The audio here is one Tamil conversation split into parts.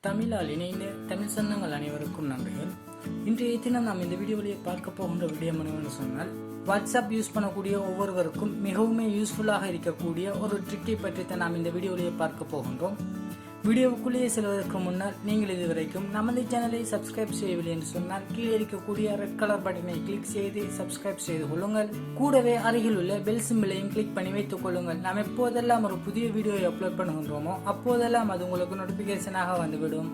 தமிழால் இணைந்த தமிழ் சொந்தங்கள் அனைவருக்கும் நன்றிகள். இன்றைய தினம் நாம் இந்த வீடியோவில் பார்க்க போகின்ற விடயம் என்னவென்று சொன்னால், வாட்ஸ்அப் யூஸ் பண்ணக்கூடிய ஒவ்வொருவருக்கும் மிகவும் யூஸ்ஃபுல்லாக இருக்கக்கூடிய ஒரு ட்ரிக்கை பற்றி தான் நாம் இந்த வீடியோவிலேயே பார்க்க போகின்றோம். வீடியோவுக்குள்ளேயே செல்வதற்கு முன்னால் நீங்கள் இதுவரைக்கும் நமது சேனலை சப்ஸ்கிரைப் செய்யவில்லை என்று சொன்னால் கீழே இருக்கக்கூடிய ரெட் கலர் பட்டனை கிளிக் செய்து சப்ஸ்கிரைப் செய்து கொள்ளுங்கள். கூடவே அருகில் உள்ள பெல் சிம்பிளையும் கிளிக் பண்ணி வைத்துக் கொள்ளுங்கள். நாம் எப்போதெல்லாம் ஒரு புதிய வீடியோவை அப்லோட் பண்ணுகின்றோமோ அப்போதெல்லாம் அது உங்களுக்கு நோட்டிபிகேஷனாக வந்துவிடும்.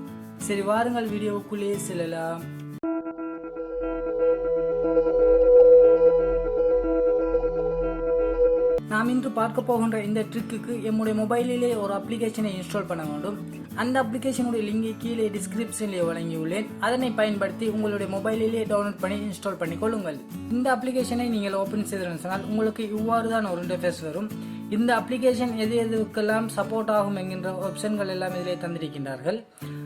சரி, வாருங்கள் வீடியோவுக்குள்ளேயே செல்லலாம். நாம் இன்று பார்க்க போகின்ற இந்த ட்ரிக்கு என்னுடைய மொபைலிலே ஒரு அப்ளிகேஷனை இன்ஸ்டால் பண்ண வேண்டும். அந்த அப்ளிகேஷனுடைய லிங்கை கீழே டிஸ்கிரிப்ஷனிலே வழங்கியுள்ளேன். அதனை பயன்படுத்தி உங்களுடைய மொபைலிலே டவுன்லோட் பண்ணி இன்ஸ்டால் பண்ணி கொள்ளுங்கள். இந்த அப்ளிகேஷனை நீங்கள் ஓபன் செய்தீர்கள் சொன்னால் உங்களுக்கு இவ்வாறு தான் ஒரு இன்டர்ஃபேஸ் வரும். இந்த அப்ளிகேஷன் எதுக்கெல்லாம் சப்போர்ட் ஆகும் என்கின்ற ஆப்ஷன்கள் எல்லாம் இதிலே தந்திருக்கின்றார்கள்.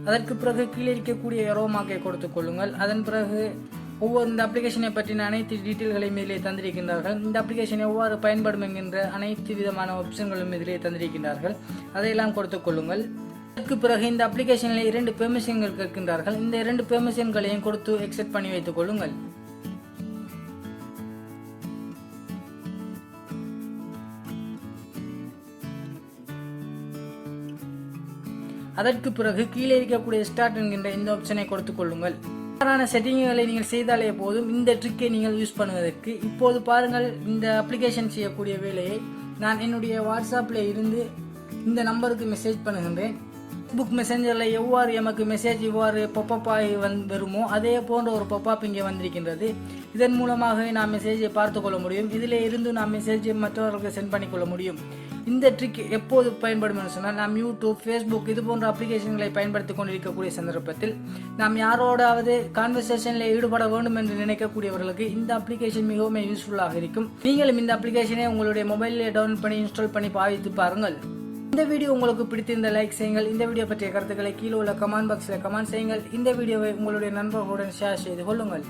அதற்கு பிறகு கீழே இருக்கக்கூடிய எரோ மார்க்கை கொடுத்துக் கொள்ளுங்கள். அதன் பிறகு இந்த அப்ளிகேஷனை பற்றின அனைத்து டீட்டெயில்களையும் இதிலே தந்திருக்கின்றார்கள். இந்த அப்ளிகேஷன் எவ்வாறு பயன்படும் என்கின்ற அனைத்து விதமான ஆப்ஷன்களும் இதிலே தந்திருக்கின்றார்கள். அதையெல்லாம் கொடுத்துக் கொள்ளுங்கள். அதற்கு பிறகு இந்த அப்ளிகேஷனில் 2 பெர்மிஷன்கள் கேட்கின்றார்கள். இந்த 2 பெர்மிஷன்களையும் கொடுத்து எக்ஸெப்ட் பண்ணி வைத்துக் கொள்ளுங்கள். அதற்கு பிறகு கீழே இருக்கக்கூடிய ஸ்டார்ட் என்கின்ற இந்த ஆப்ஷனை கொடுத்துக் கொள்ளுங்கள். செட்டிங்களை நீங்கள் செய்தாலே போதும் இந்த ட்ரிக்கை நீங்கள் யூஸ் பண்ணுவதற்கு. இப்போது பாருங்கள், இந்த அப்ளிகேஷன் செய்யக்கூடிய வேலையை நான் என்னுடைய வாட்ஸ்அப்பில் இருந்து இந்த நம்பருக்கு மெசேஜ் பண்ணுகின்றேன். ஃபேஸ்புக் மெசேஞ்சரில் எவ்வாறு எமக்கு மெசேஜ் இவ்வாறு பாப் ஆகி வருமோ அதே போன்ற ஒரு பாப் இங்கே வந்திருக்கின்றது. இதன் மூலமாக நாம் மெசேஜை பார்த்து கொள்ள முடியும். இதில் இருந்து நாம் மெசேஜை மற்றவர்களுக்கு சென்ட் பண்ணிக்கொள்ள முடியும். இந்த ட்ரிக் எப்போது பயன்படும் என்று சொன்னால், நாம் யூடியூப், ஃபேஸ்புக் இது போன்ற அப்ளிகேஷன்களை பயன்படுத்தி கொண்டிருக்கக்கூடிய சந்தர்ப்பத்தில் நாம் யாரோடாவது கான்வர்சேஷனில் ஈடுபட வேண்டும் என்று நினைக்கக்கூடியவர்களுக்கு இந்த அப்ளிகேஷன் மிகவும் யூஸ்ஃபுல்லாக இருக்கும். நீங்களும் இந்த அப்ளிகேஷனை உங்களுடைய மொபைலில் டவுன்லோட் பண்ணி இன்ஸ்டால் பண்ணி பாவித்து பாருங்கள். இந்த வீடியோ உங்களுக்கு பிடித்திருந்த லைக் செய்யுங்கள். இந்த வீடியோ பற்றிய கருத்துக்களை கீழே உள்ள கமெண்ட் பாக்ஸில் கமெண்ட் செய்யுங்கள். இந்த வீடியோவை உங்களுடைய நண்பர்களுடன் ஷேர் செய்து கொள்ளுங்கள்.